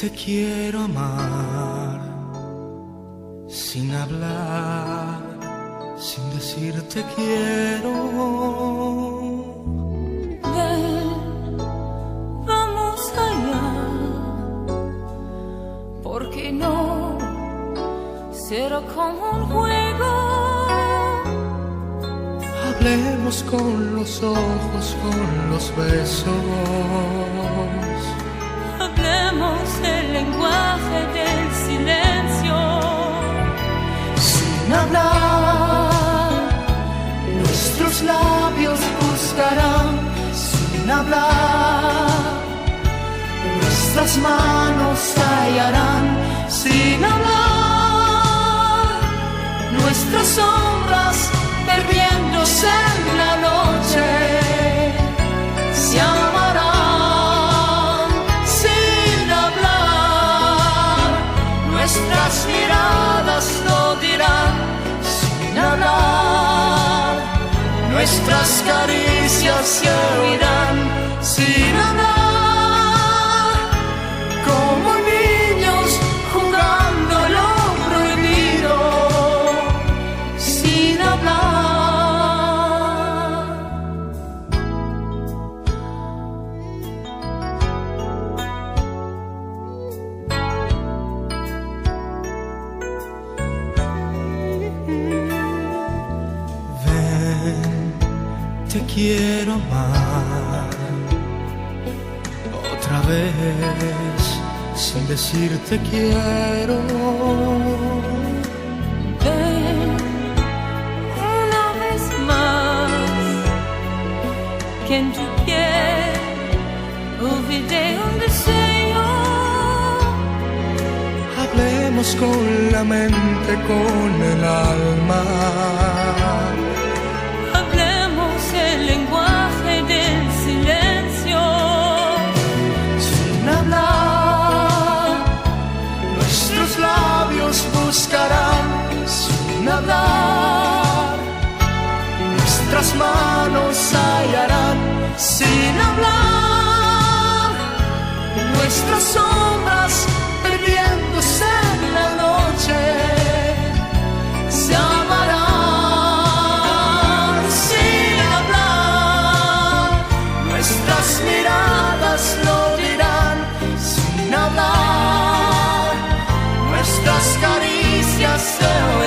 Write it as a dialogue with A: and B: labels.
A: Te quiero amar sin hablar, sin decir te quiero.
B: Ven, vamos allá, porque no será como un juego.
A: Hablemos con los ojos, con los besos.
B: Hablemos el lenguaje del silencio.
A: Sin hablar, nuestros labios buscarán. Sin hablar, nuestras manos hallarán. Sin hablar, nuestras sombras perdiéndose en la noche se amarán. Nuestras miradas lo dirán sin hablar, nuestras caricias se oirán sin hablar, como niños jugando lo prohibido sin hablar. Te quiero amar otra vez sin decir te quiero.
B: Ven una vez más, que en tu piel olvidé un deseo.
A: Hablemos con la mente, con el alma.
B: El lenguaje del silencio.
A: Sin hablar, nuestros labios buscarán. Sin hablar, nuestras manos hallarán. Sin hablar, nuestras sombras perdiéndose en la noche se amarán. Nuestras miradas lo dirán sin hablar, nuestras caricias se oirán.